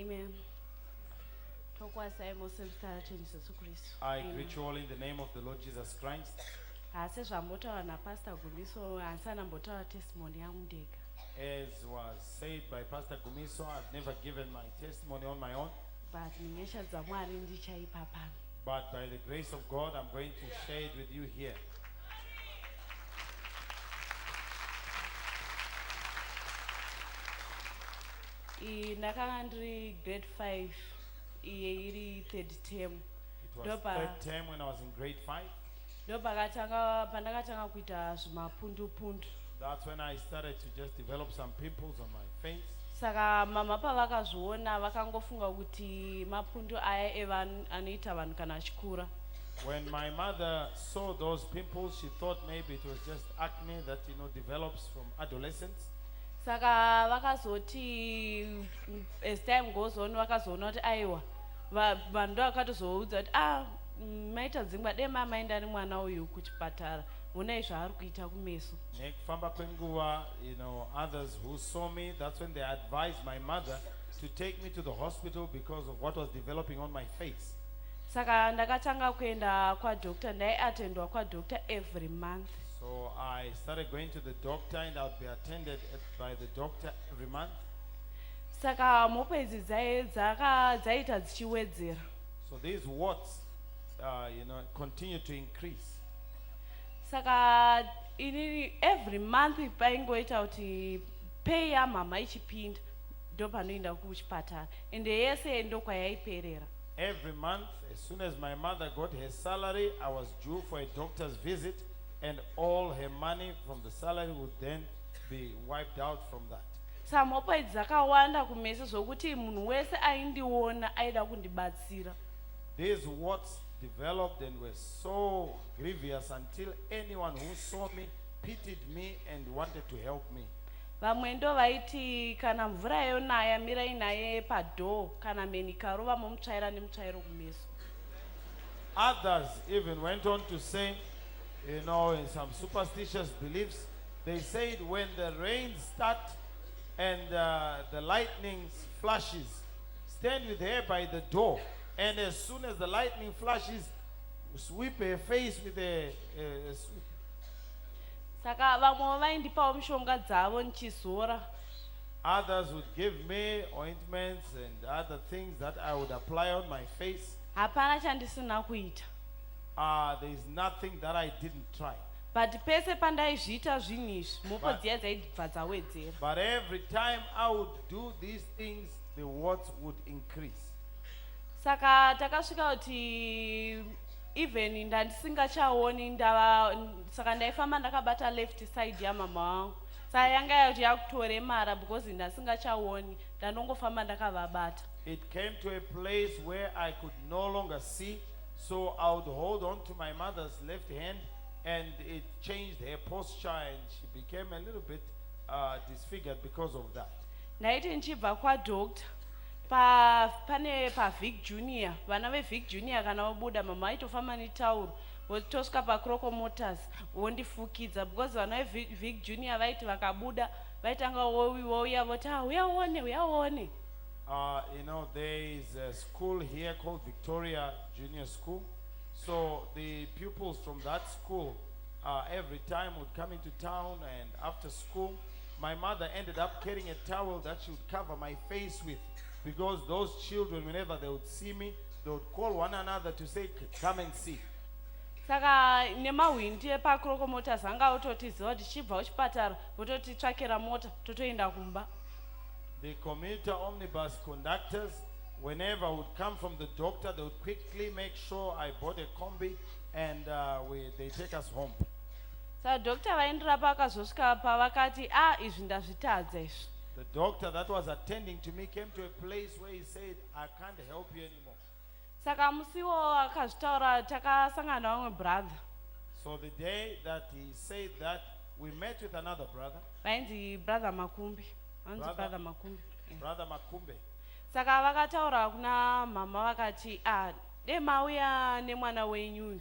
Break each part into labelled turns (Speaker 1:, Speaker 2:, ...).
Speaker 1: Amen.
Speaker 2: I greet you all in the name of the Lord Jesus Christ.
Speaker 1: Asi zvambotaura naPastor Gumiso hansana mbotaura testimony yangu ndega.
Speaker 2: As was said by Pastor Gumiso, I've never given my testimony on my own.
Speaker 1: But nenyasha dzaMwari ndichaipa pano.
Speaker 2: But by the grace of God, I'm going to share it with you here.
Speaker 1: Ndakanga ndiri grade 5 iye iri third term.
Speaker 2: It was third term when I was in grade 5.
Speaker 1: Pandakatanga kuita zvimapundu-pundu.
Speaker 2: That's when I started to just develop some pimples on my face.
Speaker 1: Saka mama pavakazviona vakangofunga kuti mapundu aya anoita vanhu kana achikura.
Speaker 2: When my mother saw those pimples, she thought maybe it was just acne that develops from adolescence.
Speaker 1: Saka vakazoti as time goes on vakazoona kuti aiwa vanhu ndovakatozoudza kuti maita dzingwa dai mamaenda nemwana uyu kuchipatara munai zvaari kuita kumeso.
Speaker 2: Nekufamba kwenguva, others who saw me, that's when they advised my mother to take me to the hospital because of what was developing on my face.
Speaker 1: Saka ndakatanga kuenda kwadoctor, ndaiatendwa kwadoctor every month.
Speaker 2: So I started going to the doctor and I would be attended by the doctor every month.
Speaker 1: Saka mhopo idzi dzaita dzichiwedzera.
Speaker 2: So these warts continue to increase.
Speaker 1: Saka every month paingoita kuti pay yamama ichipinda ndopanoenda kuchipatara ende yese ndokwayaiperera.
Speaker 2: Every month, as soon as my mother got her salary, I was due for a doctor's visit, and all her money from the salary would then be wiped out from that.
Speaker 1: Saka mhopo idzi dzakawanda kumeso zvokuti munhu wese aindiona aida kundibatsira.
Speaker 2: These warts developed and were so grievous until anyone who saw me pitied me and wanted to help me.
Speaker 1: Vamwe ndo vaiti kana mvura yonaya mirai naye padhoo kana menikaro vamomutsvaira nemutsvairo kumeso.
Speaker 2: Others even went on to say, in some superstitious beliefs, they said when the rains start and the lightning flashes, stand with her by the door, and as soon as the lightning flashes, sweep her face with a sweep.
Speaker 1: Saka vamwe vaindipawo mishonga dzavo ndichizora.
Speaker 2: Others would give me ointments and other things that I would apply on my face.
Speaker 1: Hapana chandisina kuita.
Speaker 2: There is nothing that I didn't try.
Speaker 1: But pese pandaizviita zvinhu izvi mhopo dziya dzaibva dzawedzera.
Speaker 2: But every time I would do these things, the warts would increase.
Speaker 1: Saka takasvika kuti even ndandisingachaoni saka ndaifamba ndakabata left side yamama wangu. Saka yanga yati yakutore mara because ndasingachaoni ndandongofamba ndakavabata.
Speaker 2: It came to a place where I could no longer see, so I would hold on to my mother's left hand, and it changed her posture and she became a little bit disfigured because of that.
Speaker 1: Ndaiti ndichibva kwadoctor pane paVic Junior, vana veVic Junior kana vabuda mama aitofamba netauro votosvika paCroco Motors vondifukidza because vana veVic Junior vaiti vakabuda vaitanga wouya voti uyaone.
Speaker 2: There is a school here called Victoria Junior School. So the pupils from that school every time would come into town, and after school my mother ended up carrying a towel that she would cover my face with, because those children, whenever they would see me, they would call one another to say, come and see.
Speaker 1: Saka nemahwindi epaCroco Motors anga ototiziva kuti tichibva kuchipatara vototitsvakira mota totoenda kumba.
Speaker 2: The commuter omnibus conductors, whenever I would come from the doctor, they would quickly make sure I bought a combi, and they take us home.
Speaker 1: Saka doctor vaindirapa akazosvika pavakati izvi ndazvitadza izvi.
Speaker 2: The doctor that was attending to me came to a place where he said, I can't help you anymore.
Speaker 1: Saka musiwo akazvitaura takasangana vamwe brother.
Speaker 2: So the day that he said that, we met with another brother.
Speaker 1: Vainzi brother Makumbi. Brother Makumbi.
Speaker 2: Brother Makumbe.
Speaker 1: Saka vakataura kuna mama vakati dai mauya nemwana wenyu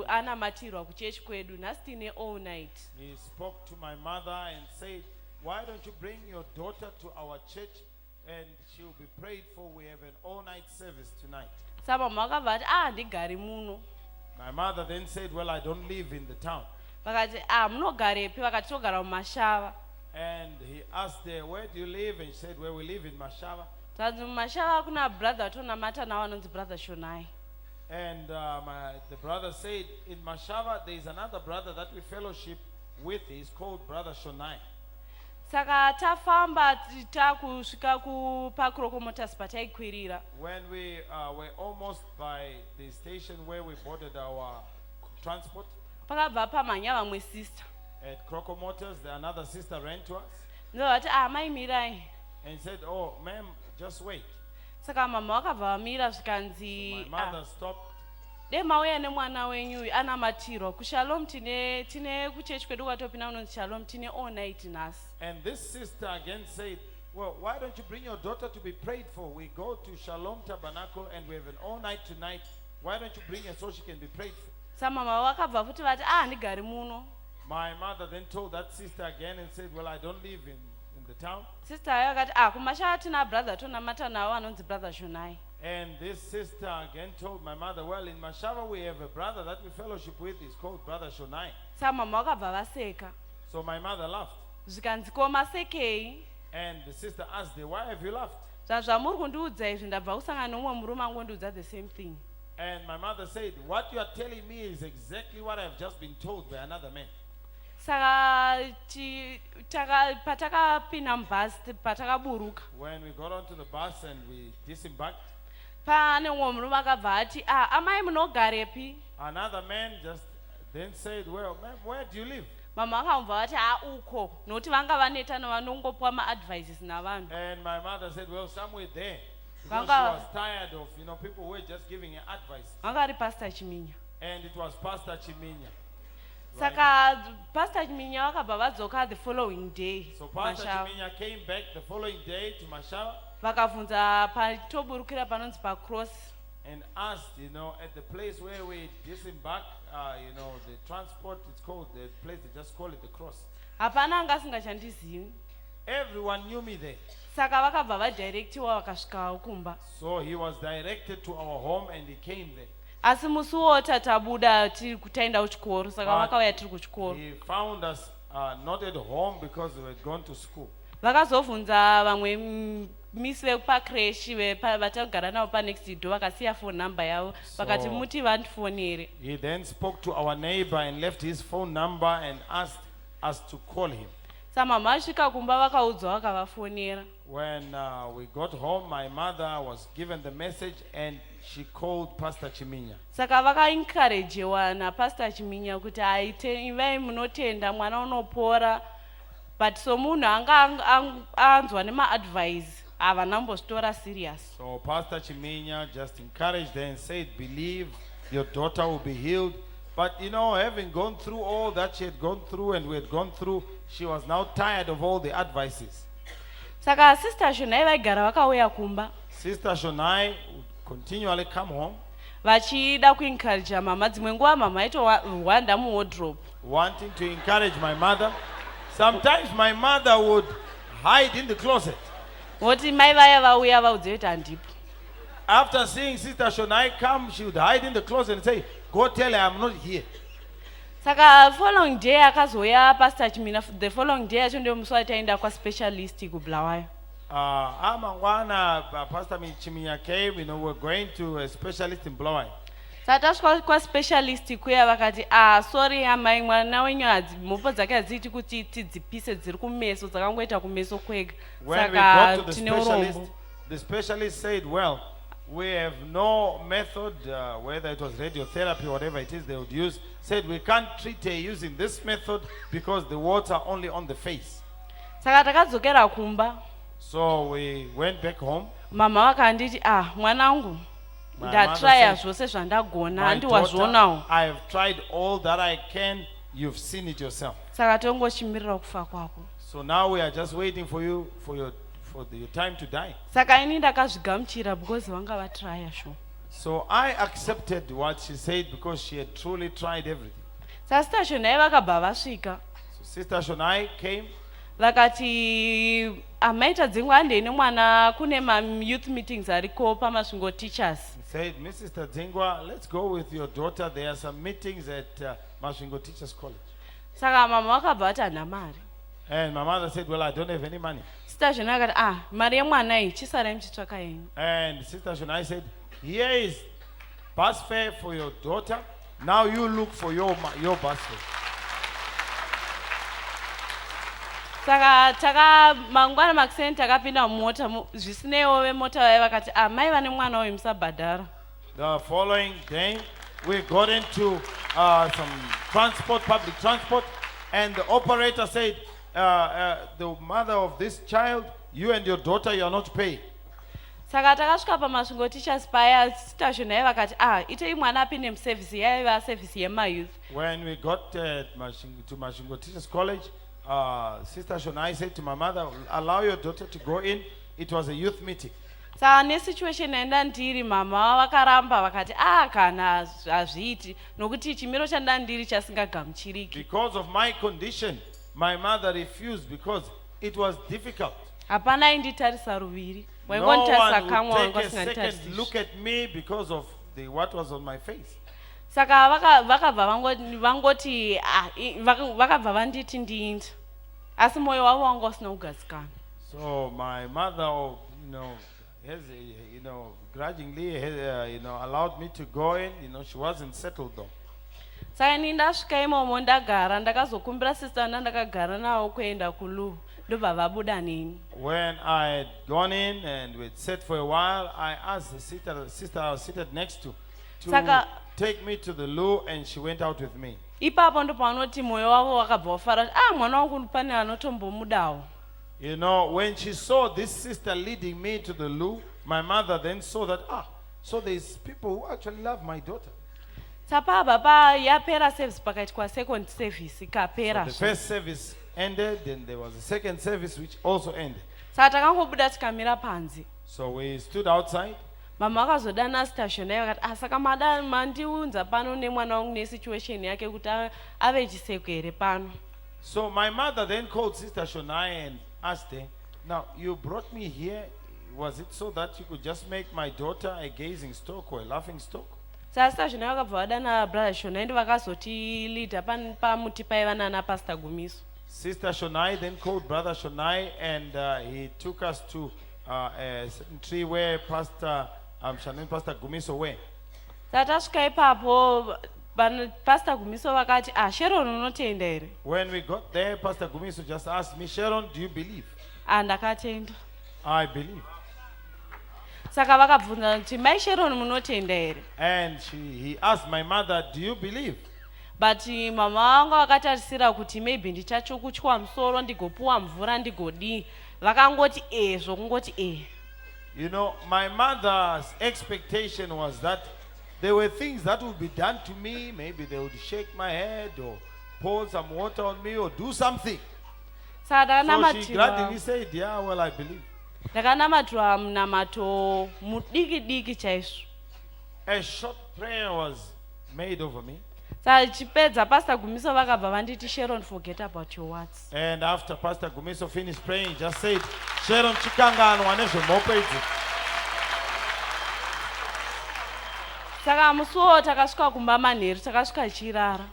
Speaker 1: anamatirwa kuchechi kwedu nhasi tine all night.
Speaker 2: He spoke to my mother and said, why don't you bring your daughter to our church? and she will be prayed for. We have an all-night service tonight.
Speaker 1: Saka mama vakabva vati handigari muno.
Speaker 2: My mother then said, well, I don't live in the town.
Speaker 1: Vakati munogarepi? Vakati togara mumashava.
Speaker 2: And he asked her, where do you live? And she said, well, we live in Mashava.
Speaker 1: Tanzi mumashava kuna brother watonamata nawo anonzi brother Shonai.
Speaker 2: And the brother said, in Mashava, there is another brother that we fellowship with. He's called Brother Shonai.
Speaker 1: Saka tafamba takusvika pakroko motors pataikwirira.
Speaker 2: When we were almost by the station where we boarded our transport,
Speaker 1: Pakabva pamhanya vamwe sister.
Speaker 2: at Croco Motors, another sister ran to us
Speaker 1: Ndovati maimirai.
Speaker 2: and said, oh, ma'am, just wait.
Speaker 1: Saka mama vakabva vamira
Speaker 2: My
Speaker 1: zvikanzi
Speaker 2: mother stopped.
Speaker 1: de mauya nemwana wenyu anamatirwa kushalom tine kuchechi kwedu kwatopinda unonzi shalom tine all night nhasi.
Speaker 2: And this sister again said, well, why don't you bring your daughter to be prayed for? We go to Shalom Tabernacle and we have an all night tonight. Why don't you bring her so she can be prayed for?
Speaker 1: Sa mama vakabva futi vati handigari muno.
Speaker 2: My mother then told that sister again and said, well, I don't live in the town.
Speaker 1: Sister ayo akati kumashava tina brother tonamata nawo anonzi brother Shonai.
Speaker 2: And this sister again told my mother, well, in Mashava we have a brother that we fellowship with. He's called Brother Shonai.
Speaker 1: Sa mama vakabva vaseka.
Speaker 2: So my mother laughed.
Speaker 1: Zvikanzi ko masekei.
Speaker 2: And the sister asked her, why have you laughed?
Speaker 1: Zvamuri kundiudza izvi ndabva kusangana nomumwe murume angondiudza the same thing.
Speaker 2: And my mother said, what you are telling me is exactly what I have just been told by another man.
Speaker 1: Saka patakapinda mubhasi patakaburuka.
Speaker 2: When we got onto the bus and we disembarked,
Speaker 1: Pane umwe murume akabva ati amai munogarepi?
Speaker 2: another man just then said, well, ma'am, where do you live?
Speaker 1: Mama akamubva vati uko nokuti vanga vaneta navanongopiwa maadvices navanhu.
Speaker 2: And my mother said, well, somewhere there. Because she
Speaker 1: Vanga-
Speaker 2: was tired of, people who were just giving her advice.
Speaker 1: Vanga ari Pastor Chiminya.
Speaker 2: And it was Pastor Chiminya.
Speaker 1: Saka Pastor Chiminya vakabva vadzoka the following day.
Speaker 2: So Pastor
Speaker 1: Mashava.
Speaker 2: Chiminya came back the following day to Mashava
Speaker 1: Vakabvunza patoburukira panonzi pacross.
Speaker 2: and asked, at the place where we disembarked, the transport, it's called, the place, they just call it the cross.
Speaker 1: Hapana anga asingachandizivi.
Speaker 2: Everyone knew me there.
Speaker 1: Saka vakabva vadirectiwa vakasvika kumba.
Speaker 2: So he was directed to our home and he came there.
Speaker 1: Asi musi wota tabuda tiri kutaenda kuchikoro saka
Speaker 2: But
Speaker 1: vakauya tiri kuchikoro.
Speaker 2: He found us not at home because we had gone to school.
Speaker 1: Vakazobvunza vamwe misi vepakreshi vatagara navo panext door vakasiya phone number yavo vakati
Speaker 2: So-
Speaker 1: muti vandifonere.
Speaker 2: He then spoke to our neighbor and left his phone number and asked us to call him.
Speaker 1: Sa mama asvika kumba vakaudzwa vakavafonera.
Speaker 2: When we got home, my mother was given the message and she called Pastor Chiminya.
Speaker 1: Saka vakaencouragewa naPastor Chiminya kuti ivai munotenda mwana unopora but somunhu anga anzwa nemaadvice havana mbostora serious.
Speaker 2: So Pastor Chiminya just encouraged her and said, believe your daughter will be healed. But having gone through all that she had gone through and we had gone through, she was now tired of all the advices.
Speaker 1: Saka Sister Shonai vaigara vakauya kumba
Speaker 2: Sister Shonai would continually come home
Speaker 1: vachida kuencouragea mama. Dzimwe nguva mama aitorwanda muwardrobe.
Speaker 2: wanting to encourage my mother. Sometimes my mother would hide in the closet.
Speaker 1: Voti mai vaya vauya vaudze kuti handipo.
Speaker 2: After seeing Sister Shonai come, she would hide in the closet and say, go tell her I'm not here.
Speaker 1: Saka following day akazoya Pastor Chimina the following day acho ndio musi wataenda kwaspecialist kubulawayo.
Speaker 2: Amangwana, Pastor Chiminya came, we're going to a specialist in Blowing.
Speaker 1: Saka tasvika kwaspecialist kuya vakati sorry amai mwana wenyu mhopo dzake hadziti kuti tidzipise dziri kumeso dzakangoita kumeso kwega.
Speaker 2: When we
Speaker 1: Saka
Speaker 2: got to
Speaker 1: tine
Speaker 2: the
Speaker 1: urombo.
Speaker 2: specialist, the specialist said, well, we have no method, whether it was radiotherapy or whatever it is they would use, said we can't treat her using this method because the warts are only on the face.
Speaker 1: Saka takadzokera kumba.
Speaker 2: So we went back home.
Speaker 1: Mama vakanditi mwanangu
Speaker 2: My
Speaker 1: ndatraya
Speaker 2: mother
Speaker 1: zvose zvandagona
Speaker 2: My
Speaker 1: handi
Speaker 2: daughter,
Speaker 1: wazvionawo.
Speaker 2: I have tried all that I can. You've seen it yourself.
Speaker 1: Saka tongochimirira kufa kwako.
Speaker 2: So now we are just waiting for you for your time to die.
Speaker 1: Saka ini ndakazvigamuchira because vanga vatraya sho.
Speaker 2: So I accepted what she said because she had truly tried everything.
Speaker 1: Saka Sister Shonai vakabva vasvika.
Speaker 2: So Sister Shonai came.
Speaker 1: vakati amaita dzingwa handei nemwana kune ma-youth meetings ariko pamasvingo teachers.
Speaker 2: He said, Mrs. Tadzingwa, let's go with your daughter. There are some meetings at Masvingo Teachers College.
Speaker 1: Saka mama vakabva vati hana mari.
Speaker 2: And my mother said, well, I don't have any money.
Speaker 1: Sister Shona akati mari yemwana iyi chisarai muchitsvaka yenyu.
Speaker 2: And Sister Shonai said, here is bus fare for your daughter. Now you look for your bus fare.
Speaker 1: Saka mangwana makuseni takapinda mumota zvisineiwo vemota vaya vakati mai vane mwana uyu musabhadhara.
Speaker 2: The following day, we got into some public transport, and the operator said, the mother of this child, you and your daughter, you are not paying.
Speaker 1: Saka takasvika pamasvingo teachers paya station yai vakati itei mwana apinde muservice yaiva service yemayouth.
Speaker 2: When we got to Masvingo Teachers College, Sister Shonai said to my mother, allow your daughter to go in. It was a youth meeting.
Speaker 1: Saka nesituation yaenda ndiri mama vakaramba vakati kana hazviiti nokuti chimiro chandanga ndiri chasingagamuchiriki.
Speaker 2: Because of my condition, my mother refused because it was difficult.
Speaker 1: Hapana ainditarisa ruviri.
Speaker 2: No one would take a second look at me because of what was on my face.
Speaker 1: Saka vakabva vangoti vakabva vanditi ndiindi asi moyo wavo wanga usina kugadzikana.
Speaker 2: So my mother, grudgingly, allowed me to go in. She wasn't settled though.
Speaker 1: Saka ini ndasvika imomo ndagara ndakazokumbira sister ndandakagara nawo kuenda kulu ndobva vabuda neni.
Speaker 2: When I had gone in and we'd sat for a while, I asked the sister I was seated next to take me to the loo, and she went out with me.
Speaker 1: Ipapo ndo pavanoti moyo wavo wakabva wafara mwana wangu pane anotombomudawo.
Speaker 2: When she saw this sister leading me to the loo, my mother then saw that so there's people who actually love my daughter.
Speaker 1: Sapaba yapera service pakaitwa second service ikapera.
Speaker 2: So the first service ended, then there was a second service which also ended.
Speaker 1: Saka takangobuda tikamira panze.
Speaker 2: So we stood outside.
Speaker 1: Mama vakazodana station yayo vakati saka mandiunza pano nemwana wangu nesituation yake kuti ave chiseko here pano.
Speaker 2: So my mother then called Sister Shonai and asked her, now you brought me here, was it so that you could just make my daughter a gazing stock or a laughing stock?
Speaker 1: Saka Sister Shonai vakabva vadana brother Shonai ndo vakazoti leader pamuti paiva nana Pastor Gumiso.
Speaker 2: Sister Shonai then called Brother Shonai, and he took us to a certain tree where Pastor Gumiso were.
Speaker 1: Saka tasvika ipapo Pastor Gumiso vakati Sharon unotenda here?
Speaker 2: When we got there, Pastor Gumiso just asked me, Sharon, do you believe?
Speaker 1: Ndakatenda.
Speaker 2: I believe.
Speaker 1: Saka vakabvunza kuti mai Sharon munotenda here?
Speaker 2: And he asked my mother, do you believe?
Speaker 1: But mama vangu vakatarisira kuti maybe ndichachukuchwa musoro ndigopuwa mvura ndigodii vakangoti zvokungoti
Speaker 2: my mother's expectation was that there were things that would be done to me. Maybe they would shake my head or pour some water on me or do something. So she gladly said, yeah, well, I believe.
Speaker 1: Ndakanamatirwa munamato mudiki diki chaizvo.
Speaker 2: A short prayer was made over me.
Speaker 1: Chipedza Pastor Gumiso vakabva vanditi Sharon, forget about your words.
Speaker 2: And after Pastor Gumiso finished praying, he just said, Sharon, chikanganwa nezvemhopo idzi.
Speaker 1: Saka musuwo takasvika kumba manheru takasvika chirara.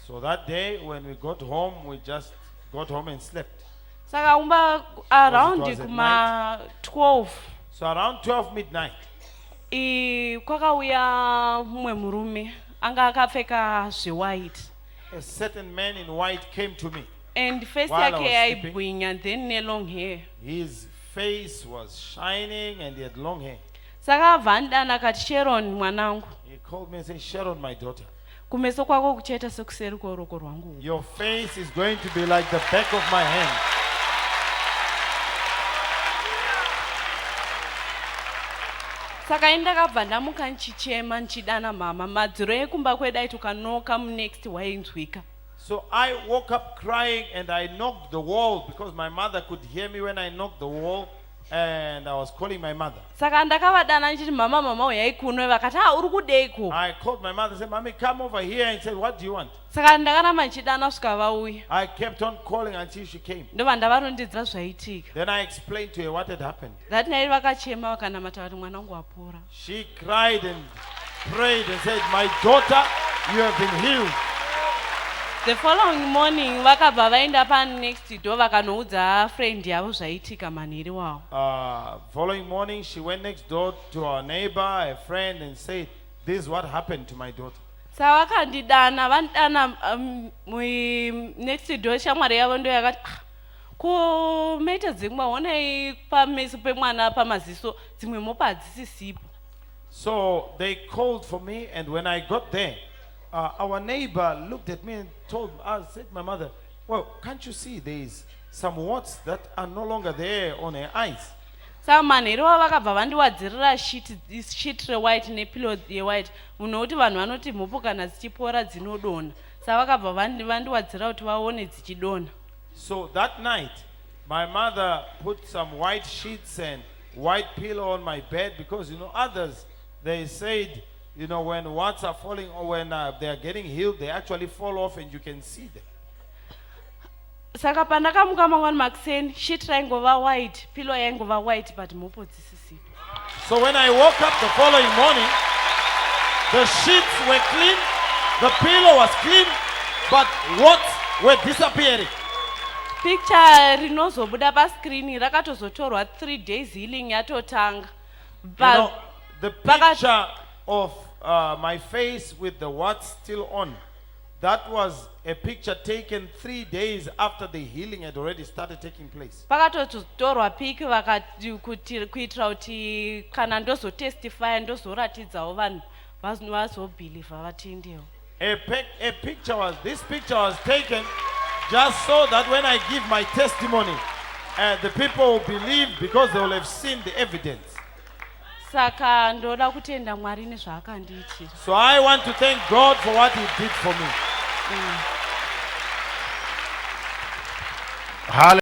Speaker 2: So that day when we got home, we just got home and slept.
Speaker 1: Saka around kuma 12.
Speaker 2: So around 12 midnight.
Speaker 1: Kwakauya mumwe murume anga akapfeka white.
Speaker 2: A certain man in white came to me.
Speaker 1: And face yake yaibwinya and then ne long hair.
Speaker 2: His face was shining and he had long hair.
Speaker 1: Saka vandana kati Sharon mwanangu.
Speaker 2: He called me and said, Sharon, my daughter.
Speaker 1: Kumeso kwako kucheta sekuseri kworoko rwangu.
Speaker 2: Your face is going to be like the back of my hand.
Speaker 1: Saka indakabva ndamuka nchichema nchidana mama madziro ekumba kwedu aitokanoka munext wainzwika.
Speaker 2: So I woke up crying and I knocked the wall because my mother could hear me when I knocked the wall. and I was calling my mother.
Speaker 1: Saka ndakavadana ndichiti mama uyai kuno, vakati uri kudeiko?
Speaker 2: I called my mother and said, Mommy, come over here, and said, what do you want?
Speaker 1: Saka ndakaramba ndichidana kusvika vauya.
Speaker 2: I kept on calling until she came.
Speaker 1: Ndobva ndavarondedzera zvaitika.
Speaker 2: Then I explained to her what had happened.
Speaker 1: That night vakachema vakanamata kuti mwana wangu wapora.
Speaker 2: She cried and prayed and said, my daughter, you have been healed.
Speaker 1: The following morning vakabva vaenda panext door vakanoudza friend yavo zvaitika manheri wavo.
Speaker 2: Following morning, she went next door to our neighbor, a friend, and said, this is what happened to my daughter.
Speaker 1: Saka vakandidana vandidana next door shamwari yavo ndo yakati kumeita dzimwe honai pameso pemwana pamaziso dzimwe mopa hadzisisipo.
Speaker 2: So they called for me, and when I got there, our neighbor looked at me and said to my mother, well, can't you see there's some warts that are no longer there on her eyes?
Speaker 1: Saka manheri wavo vakabva vandiwadzirira sheet rewhite nepilo yewhite, munoti vanhu vanoti mhupo kana dzichipora dzinodonha. Saka vakabva vandiwadzira kuti vaone dzichidonha.
Speaker 2: So that night, my mother put some white sheets and white pillow on my bed, because, others, they said, when warts are falling or when they are getting healed, they actually fall off and you can see them.
Speaker 1: Saka pandakamuka mangwana makuseni, sheet raingova white, pillow yaingova white, but mhupo dzisisipo.
Speaker 2: So when I woke up the following morning, the sheets were clean, the pillow was clean, but warts were disappearing.
Speaker 1: Picture rinozobuda pascreen rakatozotorwa 3 days healing yatotanga.
Speaker 2: The picture of my face with the warts still on, that was a picture taken 3 days after the healing had already started taking place.
Speaker 1: Pakatotorwa pic vakati kuitira kuti kana ndozotestify ndozoratidzawo vanhu vazobhilivha vatendewo.
Speaker 2: This picture was taken just so that when I give my testimony, the people will believe, because they will have seen the evidence.
Speaker 1: Saka ndoda kutenda Mwari nezvaakandiitira.
Speaker 2: So I want to thank God for what He did for me.
Speaker 1: Hallelujah.